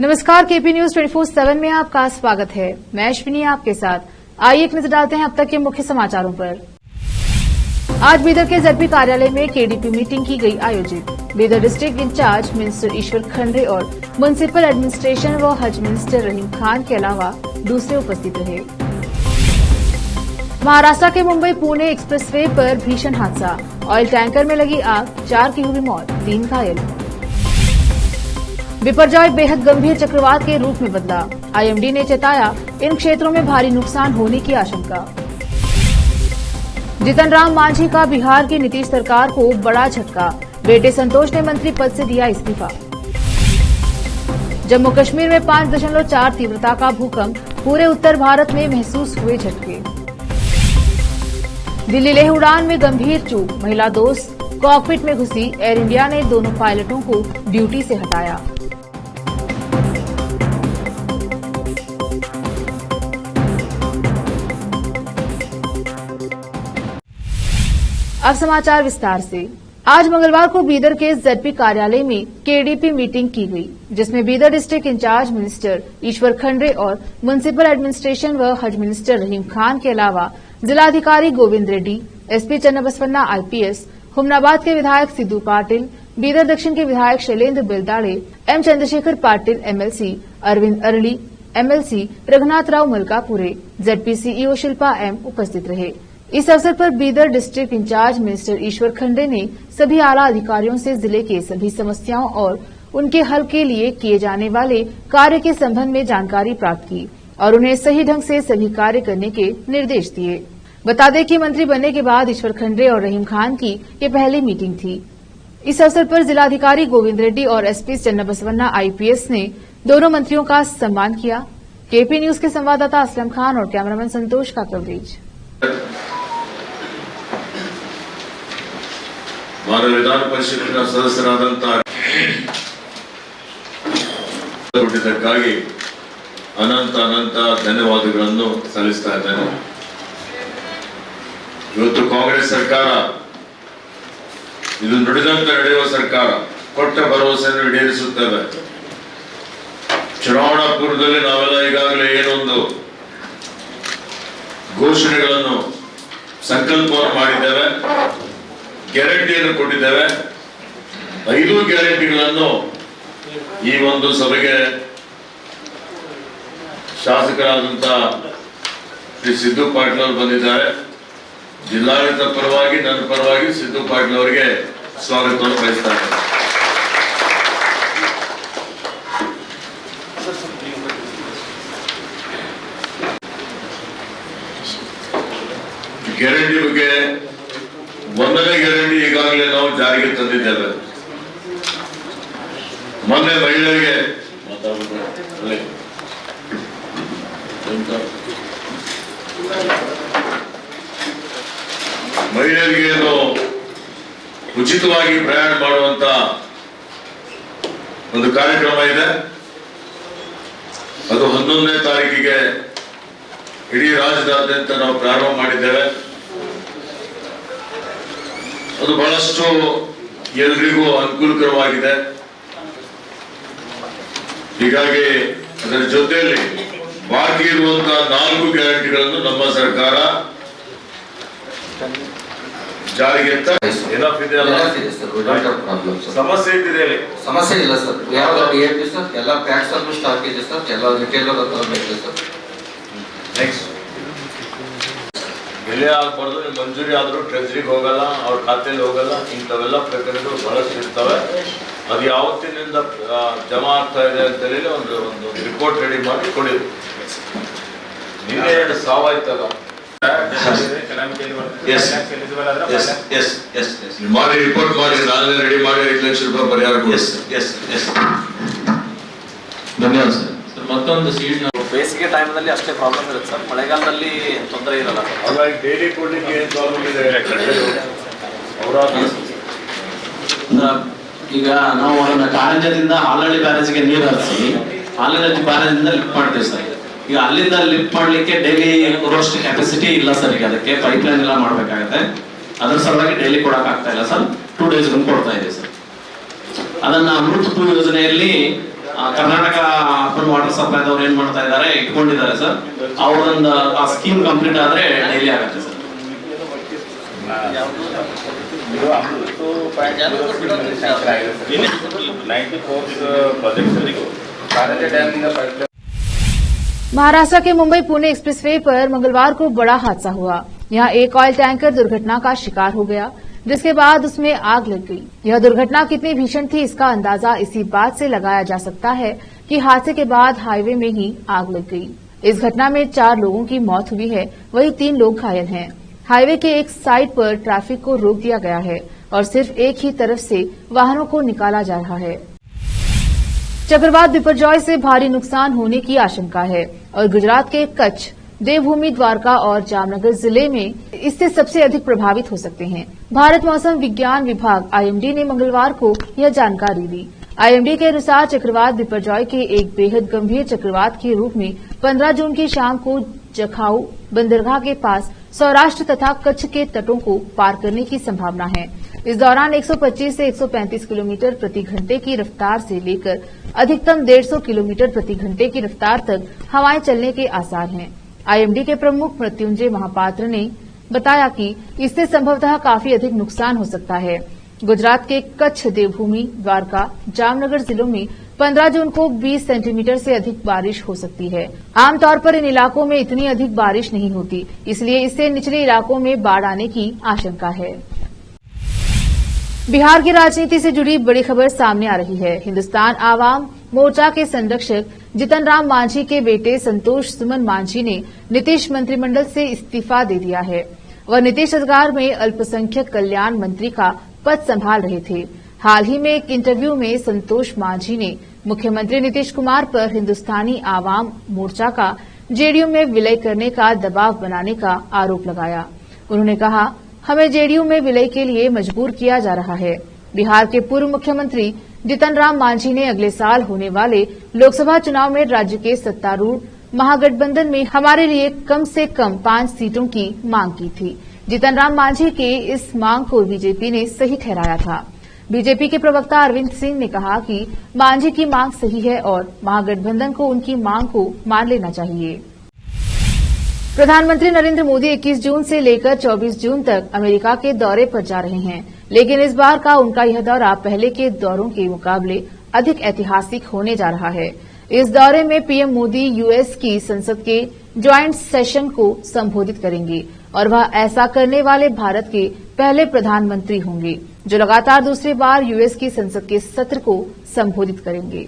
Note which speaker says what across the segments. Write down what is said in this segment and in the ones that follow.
Speaker 1: नमस्कार, KP news 24/7 में आपका स्वागत है। मैं अश्विनी आपके साथ। आइए एक नजर डालते हैं अब तक के मुख्य समाचारों पर। आज बीदर के जेडपी कार्यालय में केडीपी मीटिंग की गई आयोजित। Bidar district in charge minister Ishwar Khandre और म्युनिसिपल एडमिनिस्ट्रेशन व हज मिनिस्टर रहीम खान के अलावा दूसरे उपस्थित रहे। महाराष्ट्र के मुंबई पुणे एक्सप्रेसवे पर भीषण हादसा, ऑयल टैंकर में लगी आग, 4 की हुई मौत, 3 घायल। बिपरजॉय बेहद गंभीर चक्रवात के रूप में बदला, आईएमडी ने चेताया इन क्षेत्रों में भारी नुकसान होने की आशंका। जीतन राम मांझी का बिहार की नीतीश सरकार को बड़ा झटका, बेटे संतोष ने मंत्री पद से दिया इस्तीफा। जम्मू कश्मीर में 5.4 तीव्रता का भूकंप, पूरे उत्तर भारत में महसूस हुए झटके। दिल्ली लेह उड़ान में गंभीर चूक, महिला दोस्त कॉकपिट में घुसी, एयर इंडिया ने दोनों पायलटों को ड्यूटी से हटाया। अब समाचार विस्तार से। आज मंगलवार को बीदर के जेडपी कार्यालय में केडीपी मीटिंग की गई, जिसमें Bidar district in charge minister Ishwar Khandre और म्युनिसिपल एडमिनिस्ट्रेशन व हज मिनिस्टर रहीम खान के अलावा जिलाधिकारी गोविंद रेड्डी, एसपी चन्नाबसवन्ना आईपीएस, हुमनाबाद के विधायक सिद्धू पाटिल, बीदर दक्षिण के विधायक Shailendra Beldale, M Chandrashekar Patil MLC, Arvind Arali MLC, Raghunath Rao Malkapure, ZP CEO Shilpa M उपस्थित रहे। इस अवसर पर Bidar district in charge minister Ishwar Khandre ने सभी आला अधिकारियों से जिले के सभी समस्याओं और उनके हल के लिए किए जाने वाले कार्य के संबंध में जानकारी प्राप्त की और उन्हें सही ढंग से सभी कार्य करने के निर्देश दिए। बता दें कि मंत्री बनने के बाद ईश्वर खंडरे और रहीम खान की ये पहली मीटिंग थी। इस अवसर पर जिलाधिकारी गोविंद रेड्डी और एसपी चन्नाबसवन्ना आईपीएस ने दोनों मंत्रियों का सम्मान किया। केपी न्यूज के संवाददाता असलम खान और कैमरामैन संतोष का कवरेज।
Speaker 2: ಮಾನ್ಯ ವಿಧಾನ ಪರಿಷತ್ತಿನ ಸದಸ್ಯರಾದಂತಹ ಹುಟ್ಟಿದ್ದಕ್ಕಾಗಿ ಅನಂತ ಧನ್ಯವಾದಗಳನ್ನು ಸಲ್ಲಿಸ್ತಾ ಇದ್ದೇನೆ। ಇವತ್ತು ಕಾಂಗ್ರೆಸ್ ಸರ್ಕಾರ ಇದು ನುಡಿದಂತೆ ನಡೆಯುವ ಸರ್ಕಾರ, ಕೊಟ್ಟ ಭರವಸೆಯನ್ನು ಈಡೇರಿಸುತ್ತದೆ। ಚುನಾವಣಾ ಪೂರ್ವದಲ್ಲಿ ನಾವೆಲ್ಲ ಈಗಾಗಲೇ ಏನೊಂದು ಘೋಷಣೆಗಳನ್ನು ಸಂಕಲ್ಪವನ್ನು ಮಾಡಿದ್ದೇವೆ, ಗ್ಯಾರಂಟಿಯನ್ನು ಕೊಟ್ಟಿದ್ದೇವೆ। 5 ಗ್ಯಾರಂಟಿಗಳನ್ನು ಈ ಒಂದು ಸಭೆಗೆ ಶಾಸಕರಾದಂತಹ ಶ್ರೀ ಸಿದ್ದು ಪಾಟೀಲ್ ಅವರು ಬಂದಿದ್ದಾರೆ। ಜಿಲ್ಲಾಡಳಿತ ಪರವಾಗಿ ನನ್ನ ಪರವಾಗಿ ಸಿದ್ದು ಪಾಟೀಲ್ ಅವರಿಗೆ ಸ್ವಾಗತವನ್ನು ಬಯಸ್ತಾರೆ। ಗ್ಯಾರಂಟಿ ಬಗ್ಗೆ ಒಂದನೇ ಗ್ಯಾರಂಟಿ ಈಗಾಗಲೇ ನಾವು ಜಾರಿಗೆ ತಂದಿದ್ದೇವೆ। ಮೊನ್ನೆ ಮಹಿಳೆಯರಿಗೆ ಉಚಿತವಾಗಿ ಪ್ರಯಾಣ ಮಾಡುವಂತ ಒಂದು ಕಾರ್ಯಕ್ರಮ ಇದೆ। ಅದು 11ನೇ ತಾರೀಕಿಗೆ ಇಡೀ ರಾಜ್ಯದಾದ್ಯಂತ ನಾವು ಪ್ರಾರಂಭ ಮಾಡಿದ್ದೇವೆ। ಅದು ಬಹಳಷ್ಟು ಎಲ್ರಿಗೂ ಅನುಕೂಲಕರವಾಗಿದೆ। ಹೀಗಾಗಿ ಅದರ ಜೊತೆಯಲ್ಲಿ ಬಾಕಿ ಇರುವಂತಹ 4 ಗ್ಯಾರಂಟಿಗಳನ್ನು ನಮ್ಮ ಸರ್ಕಾರ ಜಾರಿಗೆ ಸಮಸ್ಯೆ ಇದ್ದಿದೆ।
Speaker 3: ಸಮಸ್ಯೆ ಇಲ್ಲ ಸರ್, ಯಾವ ಡಿಎಪಿ ಸರ್, ಎಲ್ಲ ಪ್ಯಾಕ್ ಸರ್ ಸ್ಟಾಕ್ ಇದೆ ಸರ್, ಎಲ್ಲ ರಿಟೇಲರ್ ಬೇಕು ಸರ್।
Speaker 2: ನೆಕ್ಸ್ಟ್ ಬೆಲೆ ಆಗಬಾರ್ದು, ಮಂಜೂರಿ ಆದ್ರೂ ಟ್ರೆಜರಿಗೆ ಹೋಗಲ್ಲ, ಅವ್ರ ಖಾತೆಯಲ್ಲಿ ಹೋಗಲ್ಲ, ಇಂಥವೆಲ್ಲ ಪ್ರಕರಣಗಳು ಬಹಳಷ್ಟು ಇರ್ತವೆ। ಅದು ಯಾವತ್ತಿನಿಂದ ಜಮಾ ಆಗ್ತಾ ಇದೆ ಅಂತ ಹೇಳಿ ಒಂದು ರಿಪೋರ್ಟ್ ರೆಡಿ ಮಾಡಿ ಕೊಡಿ। ನಿನ್ನೆ 2 ಸಾವಾಯ್ತಲ್ಲ, ಮಾಡಿ ರಿಪೋರ್ಟ್ ಮಾಡಿ ನಾಳೆ ರೆಡಿ ಮಾಡಿ 5 ಲಕ್ಷ ರೂಪಾಯಿ ಪರಿಹಾರ ಕೊಡಿ।
Speaker 3: ಧನ್ಯವಾದ ಸರ್। ಮತ್ತೊಂದು ಸೀಟ್
Speaker 4: ಬೇಸಿಗೆ ಟೈಮ್ನಲ್ಲಿ ಅಷ್ಟೇ ಪ್ರಾಬ್ಲಮ್ ಇರುತ್ತೆ ಸರ್, ಮಳೆಗಾಲದಲ್ಲಿ ತೊಂದರೆ ಇರಲ್ಲ ಸರ್।
Speaker 2: ಹಾಗಾಗಿ ಡೈಲಿ ಕೊಡ್ಲಿಕ್ಕೆ ಏನು ಪ್ರಾಬ್ಲಮ್ ಇದೆ?
Speaker 5: ಈಗ ನಾವು ಕಾರಂಜದಿಂದ ಹಾಲಹಳ್ಳಿ ಬ್ಯಾರೇಜ್ಗೆ ನೀರು ಹರಿಸಿ ಹಾಲಹಳ್ಳಿ ಬ್ಯಾರೇಜಿಂದ ಲಿಫ್ಟ್ ಮಾಡ್ತೀವಿ ಸರ್। ಈಗ ಅಲ್ಲಿಂದ ಲಿಫ್ಟ್ ಮಾಡ್ಲಿಕ್ಕೆ ಡೈಲಿ ಕೊಡುವಷ್ಟು ಕೆಪಾಸಿಟಿ ಇಲ್ಲ ಸರ್। ಈಗ ಅದಕ್ಕೆ ಪೈಪ್ ಲೈನ್ ಎಲ್ಲ ಮಾಡ್ಬೇಕಾಗತ್ತೆ, ಅದರ ಸಲುವಾಗಿ ಡೈಲಿ ಕೊಡಕ್ ಆಗ್ತಾ ಇಲ್ಲ ಸರ್। 2 ಡೇಸ್ ಕೊಡ್ತಾ ಇದೆ ಸರ್। ಅದನ್ನ ಅಮೃತ್ ಯೋಜನೆಯಲ್ಲಿ ಕರ್ನಾಟಕ ಅರ್ಬನ್ ವಾಟರ್ ಸಪ್ಲೈದವ್ರು ಏನ್ ಮಾಡ್ತಾ ಇದ್ದಾರೆ, ಇಟ್ಕೊಂಡಿದ್ದಾರೆ ಸರ್. ಅವ್ರದೊಂದು ಆ ಸ್ಕೀಮ್ ಕಂಪ್ಲೀಟ್ ಆದ್ರೆ ಡೈಲಿ ಆಗುತ್ತೆ ಸರ್.
Speaker 1: महाराष्ट्र के मुंबई पुणे एक्सप्रेसवे पर मंगलवार को बड़ा हादसा हुआ। यहां एक ऑयल टैंकर दुर्घटना का शिकार हो गया, जिसके बाद उसमें आग लग गई। यह दुर्घटना कितनी भीषण थी, इसका अंदाजा इसी बात से लगाया जा सकता है कि हादसे के बाद हाईवे में ही आग लग गई। इस घटना में 4 लोगों की मौत हुई है, वहीं 3 लोग घायल हैं। हाईवे के एक साइड पर ट्रैफिक को रोक दिया गया है और सिर्फ एक ही तरफ से वाहनों को निकाला जा रहा है। चक्रवात बिपरजॉय से भारी नुकसान होने की आशंका है और गुजरात के कच्छ, देवभूमि, द्वारका और जामनगर जिले में इससे सबसे अधिक प्रभावित हो सकते हैं। भारत मौसम विज्ञान विभाग आईएमडी ने मंगलवार को यह जानकारी दी। आईएमडी के अनुसार चक्रवात बिपरजॉय के एक बेहद गंभीर चक्रवात के रूप में 15 जून की शाम को जखाऊ बंदरगाह के पास सौराष्ट्र तथा कच्छ के तटों को पार करने की संभावना है। इस दौरान 125 से 135 किलोमीटर प्रति घंटे की रफ्तार से लेकर अधिकतम 150 किलोमीटर प्रति घंटे की रफ्तार तक हवाएं चलने के आसार हैं। आईएमडी के प्रमुख मृत्युंजय महापात्र ने बताया कि इससे संभवतः काफी अधिक नुकसान हो सकता है। गुजरात के कच्छ, देवभूमि, द्वारका, जामनगर जिलों में 15 जून को 20 सेंटीमीटर से अधिक बारिश हो सकती है। आमतौर पर इन इलाकों में इतनी अधिक बारिश नहीं होती, इसलिए इससे निचले इलाकों में बाढ़ आने की आशंका है। बिहार की राजनीति से जुड़ी बड़ी खबर सामने आ रही है। हिंदुस्तान आवाम मोर्चा के संरक्षक जीतन राम मांझी के बेटे संतोष सुमन मांझी ने नीतीश मंत्रिमंडल से इस्तीफा दे दिया है। वह नीतीश सरकार में अल्पसंख्यक कल्याण मंत्री का पद संभाल रहे थे। हाल ही में एक इंटरव्यू में संतोष मांझी ने मुख्यमंत्री नीतीश कुमार पर हिंदुस्तानी आवाम मोर्चा का जेडीयू में विलय करने का दबाव बनाने का आरोप लगाया। उन्होंने कहा, हमें जेडीयू में विलय के लिए मजबूर किया जा रहा है। बिहार के पूर्व मुख्यमंत्री जीतन राम मांझी ने अगले साल होने वाले लोकसभा चुनाव में राज्य के सत्तारूढ़ महागठबंधन में हमारे लिए कम से कम 5 सीटों की मांग की थी। जीतन राम मांझी के इस मांग को बीजेपी ने सही ठहराया था। बीजेपी के प्रवक्ता अरविंद सिंह ने कहा कि मांझी की मांग सही है और महागठबंधन को उनकी मांग को मान लेना चाहिए। प्रधानमंत्री नरेंद्र मोदी 21 जून से लेकर 24 जून तक अमेरिका के दौरे पर जा रहे हैं, लेकिन इस बार का उनका यह दौरा पहले के दौरों के मुकाबले अधिक ऐतिहासिक होने जा रहा है। इस दौरे में पीएम मोदी यूएस की संसद के ज्वाइंट सेशन को संबोधित करेंगे और वह ऐसा करने वाले भारत के पहले प्रधानमंत्री होंगे जो लगातार दूसरी बार यूएस की संसद के सत्र को संबोधित करेंगे।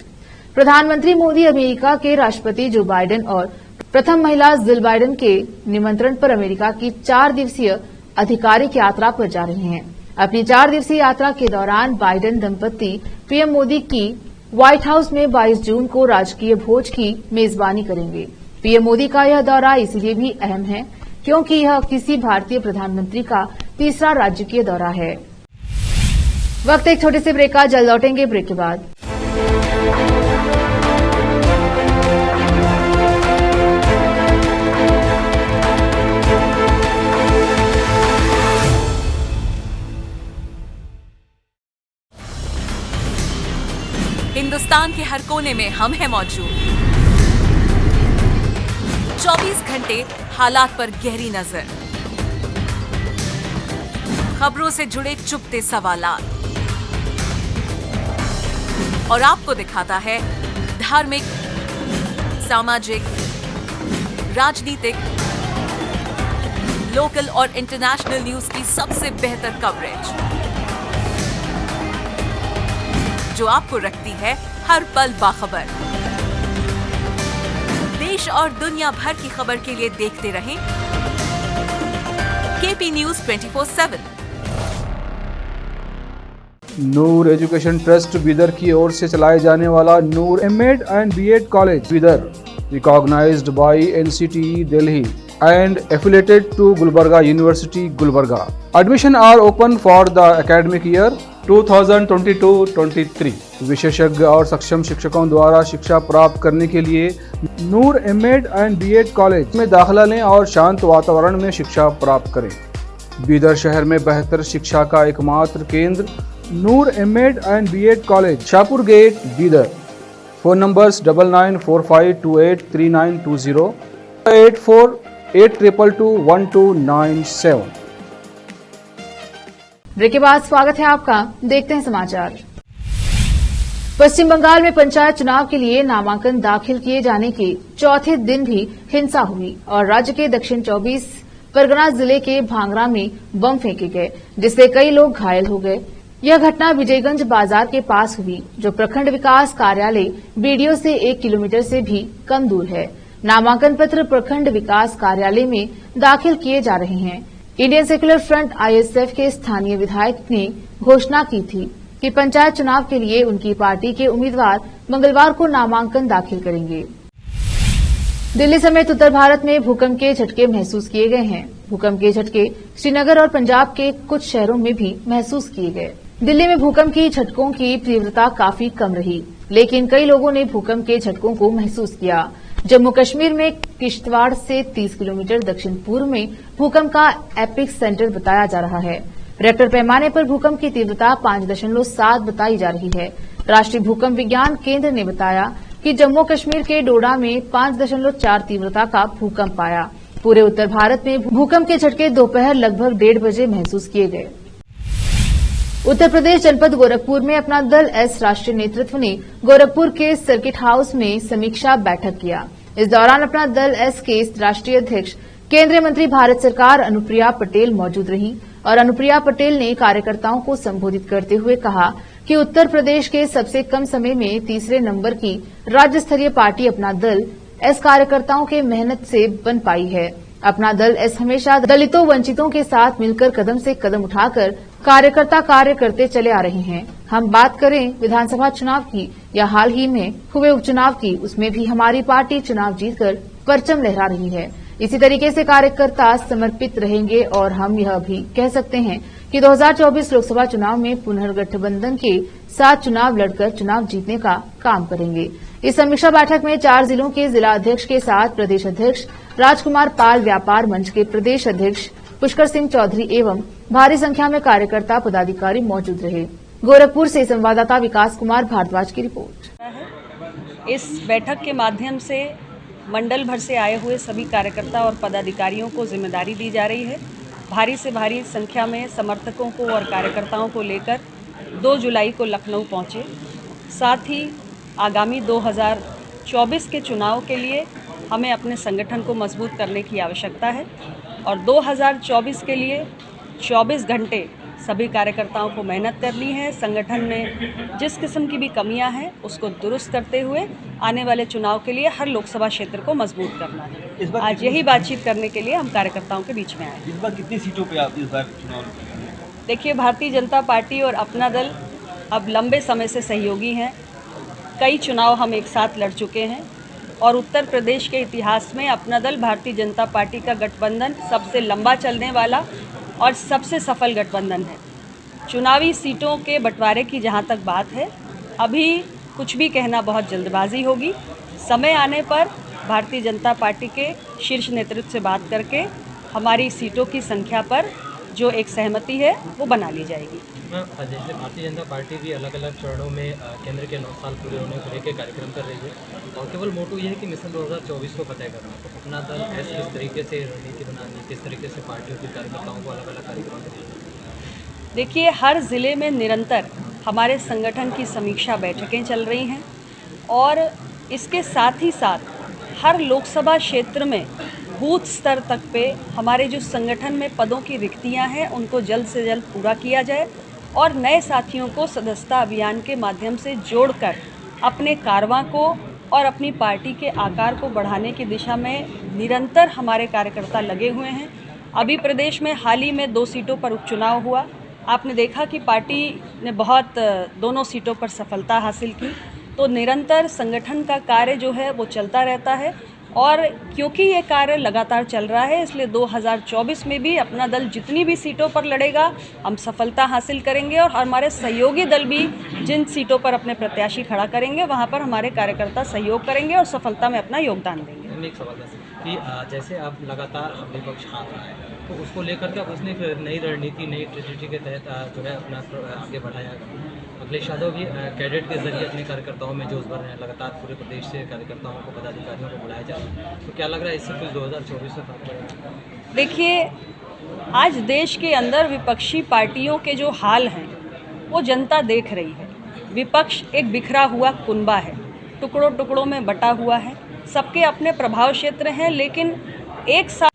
Speaker 1: प्रधानमंत्री मोदी अमेरिका के राष्ट्रपति जो बाइडेन और प्रथम महिला जिल बाइडेन के निमंत्रण पर अमेरिका की 4 दिवसीय आधिकारिक यात्रा पर जा रहे हैं। अपनी 4 दिवसीय यात्रा के दौरान बाइडेन दंपति पीएम मोदी की व्हाइट हाउस में 22 जून को राजकीय भोज की मेजबानी करेंगे। पीएम मोदी का यह दौरा इसलिए भी अहम है क्योंकि यह किसी भारतीय प्रधानमंत्री का तीसरा राजकीय दौरा है। वक्त एक छोटे से ब्रेक का, जल्द लौटेंगे ब्रेक के बाद।
Speaker 6: हिंदुस्तान के हर कोने में हम हैं मौजूद। 24 घंटे हालात पर गहरी नजर, खबरों से जुड़े चुपते सवालात और आपको दिखाता है धार्मिक, सामाजिक, राजनीतिक, लोकल और इंटरनेशनल न्यूज की सबसे बेहतर कवरेज जो आपको रखती है हर पल बाखबर। देश और दुनिया भर की खबर के लिए देखते रहें KP news 24/7।
Speaker 7: Noor education trust Bidar की ओर से चलाए जाने वाला Noor MEd and BEd college Bidar, recognised by NCTE Delhi and affiliated to Gulbarga University, Gulbarga. Admission are open for the academic year 2022-23. विशेषज्ञ और सक्षम शिक्षकों द्वारा शिक्षा प्राप्त करने के लिए नूर एमएड एंड बीएड कॉलेज में दाखिला लें और शांत वातावरण में शिक्षा प्राप्त करें। बीदर शहर में बेहतर शिक्षा का एकमात्र केंद्र Noor MEd and BEd college, Shahpur gate, Bidar. Phone numbers 9945283920, 8482221297।
Speaker 1: Break के बाद स्वागत है आपका। देखते हैं समाचार। पश्चिम बंगाल में पंचायत चुनाव के लिए नामांकन दाखिल किए जाने के चौथे दिन भी हिंसा हुई और राज्य के दक्षिण 24 परगना जिले के भांगरा में बम फेंके गए, जिससे कई लोग घायल हो गए। यह घटना विजयगंज बाजार के पास हुई, जो प्रखंड विकास कार्यालय बीडीओ से 1 किलोमीटर से भी कम दूर है। नामांकन पत्र प्रखंड विकास कार्यालय में दाखिल किए जा रहे हैं। इंडियन सेक्युलर फ्रंट आईएसएफ के स्थानीय विधायक ने घोषणा की थी कि पंचायत चुनाव के लिए उनकी पार्टी के उम्मीदवार मंगलवार को नामांकन दाखिल करेंगे। दिल्ली समेत उत्तर भारत में भूकंप के झटके महसूस किए गए हैं। भूकंप के झटके श्रीनगर और पंजाब के कुछ शहरों में भी महसूस किए गए। दिल्ली में भूकंप की झटकों की तीव्रता काफी कम रही, लेकिन कई लोगों ने भूकंप के झटकों को महसूस किया। जम्मू कश्मीर में किश्तवाड़ से 30 किलोमीटर दक्षिण पूर्व में भूकंप का एपिक सेंटर बताया जा रहा है। रिक्टर पैमाने पर भूकंप की तीव्रता 5.7 बताई जा रही है। राष्ट्रीय भूकंप विज्ञान केंद्र ने बताया कि जम्मू कश्मीर के डोडा में 5.4 तीव्रता का भूकंप आया। पूरे उत्तर भारत में भूकंप के झटके दोपहर लगभग 1:30 बजे महसूस किए गए। उत्तर प्रदेश जनपद गोरखपुर में अपना दल एस राष्ट्रीय नेतृत्व ने गोरखपुर के सर्किट हाउस में समीक्षा बैठक किया। इस दौरान अपना दल एस के राष्ट्रीय अध्यक्ष केंद्रीय मंत्री भारत सरकार अनुप्रिया पटेल मौजूद रही और अनुप्रिया पटेल ने कार्यकर्ताओं को संबोधित करते हुए कहा कि उत्तर प्रदेश के सबसे कम समय में तीसरे नंबर की राज्य स्तरीय पार्टी अपना दल एस कार्यकर्ताओं के मेहनत से बन पाई है। अपना दल एस हमेशा दलितों वंचितों के साथ मिलकर कदम से कदम उठाकर कार्यकर्ता कार्य करते चले आ रहे हैं। हम बात करें विधानसभा चुनाव की या हाल ही में हुए उपचुनाव की, उसमें भी हमारी पार्टी चुनाव जीतकर परचम लहरा रही है। इसी तरीके से कार्यकर्ता समर्पित रहेंगे और हम यह भी कह सकते हैं कि 2024 लोकसभा चुनाव में पुनर्गठबंधन के साथ चुनाव लड़कर चुनाव जीतने का काम करेंगे। इस समीक्षा बैठक में 4 जिलों के जिला अध्यक्ष के साथ प्रदेश अध्यक्ष राजकुमार पाल, व्यापार मंच के प्रदेश अध्यक्ष पुष्कर सिंह चौधरी एवं भारी संख्या में कार्यकर्ता पदाधिकारी मौजूद रहे। गोरखपुर से संवाददाता विकास कुमार भारद्वाज की रिपोर्ट।
Speaker 8: इस बैठक के माध्यम से मंडल भर से आए हुए सभी कार्यकर्ता और पदाधिकारियों को जिम्मेदारी दी जा रही है। भारी से भारी संख्या में समर्थकों को और कार्यकर्ताओं को लेकर 2 जुलाई को लखनऊ पहुंचे। साथ ही आगामी 2024 के चुनाव के लिए हमें अपने संगठन को मजबूत करने की आवश्यकता है और 2024 के लिए 24 घंटे सभी कार्यकर्ताओं को मेहनत करनी है। संगठन में जिस किस्म की भी कमियां हैं उसको दुरुस्त करते हुए आने वाले चुनाव के लिए हर लोकसभा क्षेत्र को मजबूत करना है। आज यही बातचीत करने के लिए हम कार्यकर्ताओं के बीच में आए।
Speaker 9: इस बार कितनी सीटों पे आप इस बार चुनाव?
Speaker 8: देखिए, भारतीय जनता पार्टी और अपना दल अब लंबे समय से सहयोगी हैं। कई चुनाव हम एक साथ लड़ चुके हैं और उत्तर प्रदेश के इतिहास में अपना दल भारतीय जनता पार्टी का गठबंधन सबसे लंबा चलने वाला और सबसे सफल गठबंधन है। चुनावी सीटों के बंटवारे की जहां तक बात है, अभी कुछ भी कहना बहुत जल्दबाजी होगी। समय आने पर भारतीय जनता पार्टी के शीर्ष नेतृत्व से बात करके हमारी सीटों की संख्या पर जो एक सहमति है वो बना ली जाएगी।
Speaker 10: जैसे भारतीय जनता पार्टी भी अलग अलग चरणों में केंद्र के 9 साल पूरे होने को लेकर कार्यक्रम कर रही है और केवल मोटो ये है कि मिशन 2024 को फतह करना। तो अपना दल ऐसे किस तरीके से रणनीति बनानी, किस तरीके से पार्टियों के कार्यकर्ताओं को अलग अलग कार्यक्रम करना?
Speaker 8: देखिए, हर ज़िले में निरंतर हमारे संगठन की समीक्षा बैठकें चल रही हैं और इसके साथ ही साथ हर लोकसभा क्षेत्र में बूथ स्तर तक पे हमारे जो संगठन में पदों की रिक्तियां हैं उनको जल्द से जल्द पूरा किया जाए और नए साथियों को सदस्यता अभियान के माध्यम से जोड़कर अपने कारवां को और अपनी पार्टी के आकार को बढ़ाने की दिशा में निरंतर हमारे कार्यकर्ता लगे हुए हैं। अभी प्रदेश में हाल ही में 2 सीटों पर उपचुनाव हुआ। आपने देखा कि पार्टी ने बहुत दोनों सीटों पर सफलता हासिल की। तो निरंतर संगठन का कार्य जो है वो चलता रहता है और क्योंकि ये कार्य लगातार चल रहा है इसलिए 2024 में भी अपना दल जितनी भी सीटों पर लड़ेगा हम सफलता हासिल करेंगे और हमारे सहयोगी दल भी जिन सीटों पर अपने प्रत्याशी खड़ा करेंगे वहाँ पर हमारे कार्यकर्ता सहयोग करेंगे और सफलता में अपना योगदान देंगे।
Speaker 10: एक सवाल है कि जैसे आप लगातार विपक्ष हाथ रहा है तो उसको लेकर के उसने नई रणनीति, नई स्ट्रेटेजी के तहत जो है अपना आगे बढ़ाया। अखिलेश यादव भी कैडेट के जरिए अपने कार्यकर्ताओं में जोश भर रहे हैं, लगातार पूरे प्रदेश से कार्यकर्ताओं को, पदाधिकारियों को बुलाया जा रहा है, तो क्या लग रहा है इससे कुछ 2024 में फर्क पड़ेगा?
Speaker 8: देखिए, आज देश के अंदर विपक्षी पार्टियों के जो हाल हैं वो जनता देख रही है। विपक्ष एक बिखरा हुआ कुनबा है, टुकड़ों टुकड़ों में बटा हुआ है, सबके अपने प्रभाव क्षेत्र हैं, लेकिन एक साथ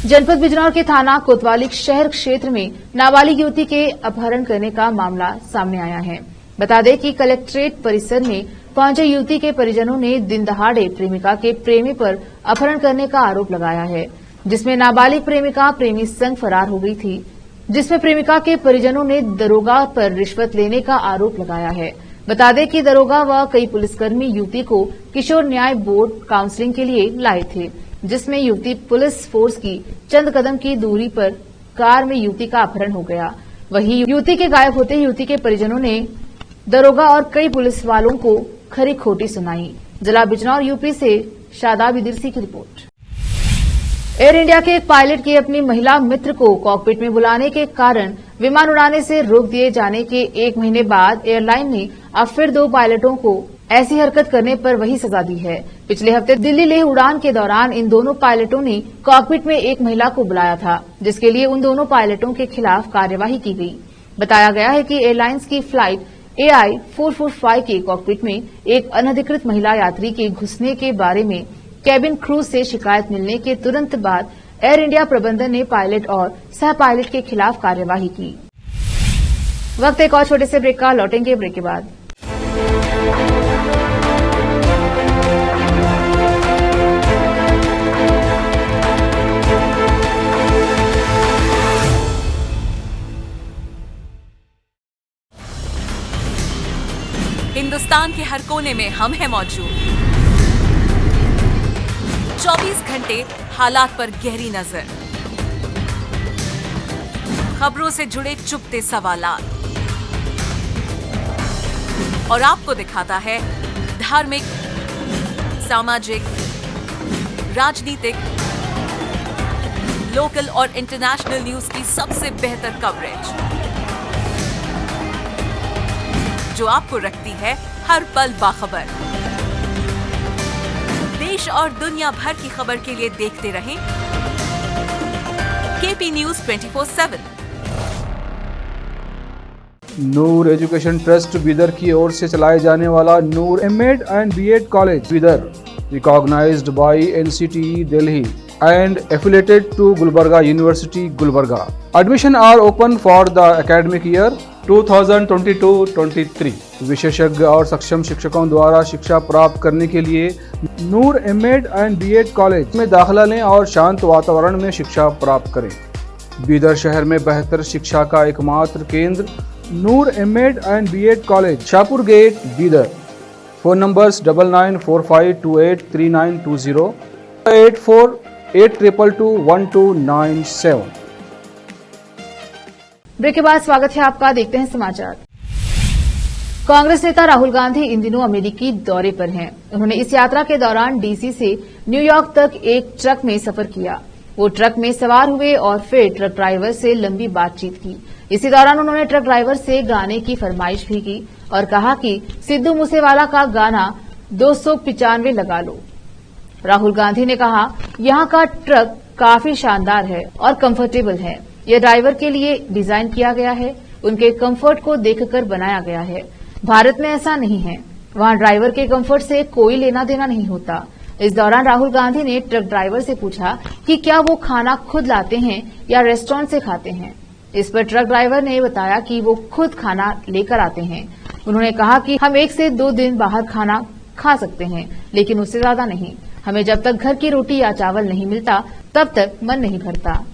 Speaker 1: जनपद बिजनौर के थाना कोतवाली शहर क्षेत्र में नाबालिग युवती के अपहरण करने का मामला सामने आया है। बता दें कि कलेक्ट्रेट परिसर में पहुंचे युवती के परिजनों ने दिन दहाड़े प्रेमिका के प्रेमी पर अपहरण करने का आरोप लगाया है, जिसमें नाबालिग प्रेमिका प्रेमी संग फरार हो गई थी, जिसमें प्रेमिका के परिजनों ने दरोगा पर रिश्वत लेने का आरोप लगाया है। बता दें कि दरोगा व कई पुलिसकर्मी युवती को किशोर न्याय बोर्ड काउंसलिंग के लिए लाए थे, जिसमें युवती पुलिस फोर्स की चंद कदम की दूरी पर कार में युवती का अपहरण हो गया। वहीं युवती के गायब होते युवती के परिजनों ने दरोगा और कई पुलिस वालों को खरी खोटी सुनाई। जिला बिजनौर यूपी से शादाब इदरसी की रिपोर्ट। एयर इंडिया के एक पायलट की अपनी महिला मित्र को कॉकपिट में बुलाने के कारण विमान उड़ाने से रोक दिए जाने के 1 महीने बाद एयरलाइन ने अब फिर 2 पायलटों को ऐसी हरकत करने पर वही सजा दी है। पिछले हफ्ते दिल्ली लेह उड़ान के दौरान इन दोनों पायलटों ने कॉकपिट में एक महिला को बुलाया था, जिसके लिए उन दोनों पायलटों के खिलाफ कार्यवाही की गई। बताया गया है कि एयरलाइंस की फ्लाइट AI 445 के कॉकपिट में एक अनधिकृत महिला यात्री के घुसने के बारे में कैबिन क्रू से शिकायत मिलने के तुरंत बाद एयर इंडिया प्रबंधन ने पायलट और सह पायलट के खिलाफ कार्यवाही की। वक्त एक और छोटे से ब्रेक का, लौटेंगे ब्रेक के बाद।
Speaker 6: हिंदुस्तान के हर कोने में हम हैं मौजूद। 24 घंटे हालात पर गहरी नजर, खबरों से जुड़े चुपते सवालात और आपको दिखाता है धार्मिक, सामाजिक, राजनीतिक, लोकल और इंटरनेशनल न्यूज की सबसे बेहतर कवरेज, जो आपको रखती है हर पल बाखबर। देश और दुनिया भर की खबर के लिए देखते रहें KP News 24/7।
Speaker 7: Noor education trust Bidar की ओर से चलाए जाने वाला Noor MEd and BEd college Bidar, recognised by NCTE Delhi and affiliated to Gulbarga University, Gulbarga. Admission are open for the academic year 2022-23. विशेषज्ञ और सक्षम शिक्षकों द्वारा शिक्षा प्राप्त करने के लिए नूर एमएड एंड बीएड कॉलेज में दाखिला लें और शांत वातावरण में शिक्षा प्राप्त करें। बीदर शहर में बेहतर शिक्षा का एकमात्र केंद्र Noor MEd and BEd college, Shahpur gate, Bidar. Phone numbers 9945283920 8482221297।
Speaker 1: Break के बाद स्वागत है आपका, देखते हैं समाचार। कांग्रेस नेता राहुल गांधी इन दिनों अमेरिकी दौरे पर हैं। उन्होंने इस यात्रा के दौरान DC से न्यूयॉर्क तक एक ट्रक में सफर किया। वो ट्रक में सवार हुए और फिर ट्रक ड्राइवर से लंबी बातचीत की। इसी दौरान उन्होंने ट्रक ड्राइवर से गाने की फरमाइश भी की और कहा कि सिद्धू मूसेवाला का गाना 295 लगा लो। राहुल गांधी ने कहा, यहाँ का ट्रक काफी शानदार है और कंफर्टेबल है। यह ड्राइवर के लिए डिजाइन किया गया है, उनके कंफर्ट को देखकर बनाया गया है। भारत में ऐसा नहीं है, वहाँ ड्राइवर के कंफर्ट से कोई लेना देना नहीं होता। इस दौरान राहुल गांधी ने ट्रक ड्राइवर से पूछा कि क्या वो खाना खुद लाते हैं या रेस्टोरेंट से खाते हैं। इस पर ट्रक ड्राइवर ने बताया कि वो खुद खाना लेकर आते हैं। उन्होंने कहा कि हम 1 से 2 दिन बाहर खाना खा सकते हैं, लेकिन उससे ज्यादा नहीं। हमें जब तक घर की रोटी या चावल नहीं मिलता तब तक मन नहीं भरता।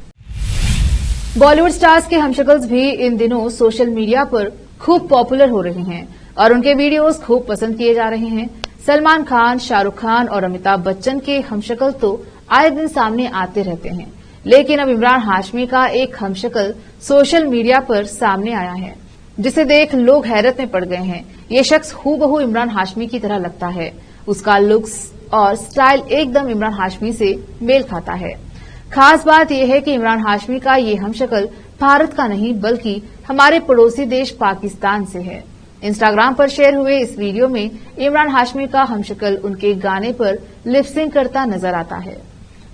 Speaker 1: बॉलीवुड स्टार्स के हमशक्ल्स भी इन दिनों सोशल मीडिया पर खूब पॉपुलर हो रहे हैं और उनके वीडियोस खूब पसंद किए जा रहे हैं। सलमान खान, शाहरुख खान और अमिताभ बच्चन के हमशक्ल तो आए दिन सामने आते रहते हैं, लेकिन अब इमरान हाशमी का एक हमशक्ल सोशल मीडिया पर सामने आया है, जिसे देख लोग हैरत में पड़ गए हैं। ये शख्स हूबहू इमरान हाशमी की तरह लगता है। उसका लुक्स और स्टाइल एकदम इमरान हाशमी से मेल खाता है। खास बात यह है कि इमरान हाशमी का ये हमशक्ल भारत का नहीं बल्कि हमारे पड़ोसी देश पाकिस्तान से है। इंस्टाग्राम पर शेयर हुए इस वीडियो में इमरान हाशमी का हमशक्ल उनके गाने पर लिपसिंग करता नजर आता है।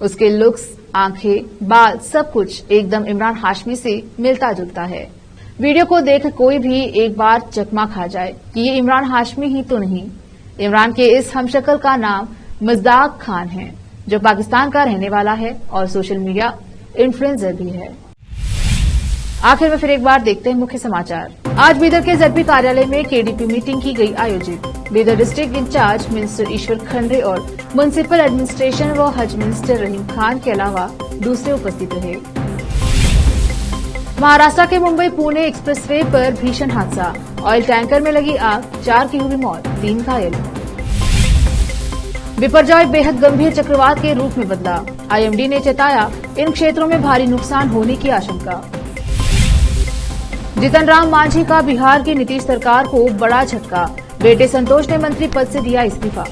Speaker 1: उसके लुक्स, आंखें, बाल सब कुछ एकदम इमरान हाशमी से मिलता जुलता है। वीडियो को देख कोई भी एक बार चकमा खा जाए कि ये इमरान हाशमी ही तो नहीं। इमरान के इस हमशक्ल का नाम मज़दाक खान है, जो पाकिस्तान का रहने वाला है और सोशल मीडिया इन्फ्लुएंसर भी है। आखिर में फिर एक बार देखते हैं मुख्य समाचार। आज बीदर के जेडपी कार्यालय में केडीपी मीटिंग की गई आयोजित। Bidar district in charge minister Ishwar Khandre और म्युनिसिपल एडमिनिस्ट्रेशन व हज मिनिस्टर रहीम खान के अलावा दूसरे उपस्थित रहे। महाराष्ट्र के मुंबई पुणे एक्सप्रेसवे पर भीषण हादसा, ऑयल टैंकर में लगी आग, 4 की हुई मौत, 3 घायल। बिपरजॉय बेहद गंभीर चक्रवात के रूप में बदला, आईएमडी ने चेताया इन क्षेत्रों में भारी नुकसान होने की आशंका। जीतन राम मांझी का बिहार की नीतीश सरकार को बड़ा झटका, बेटे संतोष ने मंत्री पद से दिया इस्तीफा।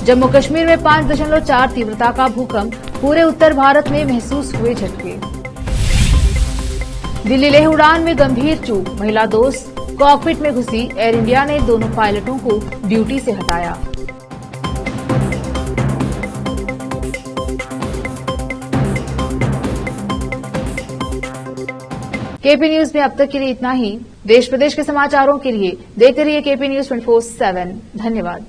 Speaker 1: जम्मू कश्मीर में 5.4 तीव्रता का भूकंप, पूरे उत्तर भारत में महसूस हुए झटके। दिल्ली लेह उड़ान में गंभीर चूक, महिला दोस्त कॉकपिट में घुसी, एयर इंडिया ने दोनों पायलटों को ड्यूटी से हटाया। केपी न्यूज में अब तक के लिए इतना ही। देश प्रदेश के समाचारों के लिए देखते रहिए केपी न्यूज 24/7। धन्यवाद।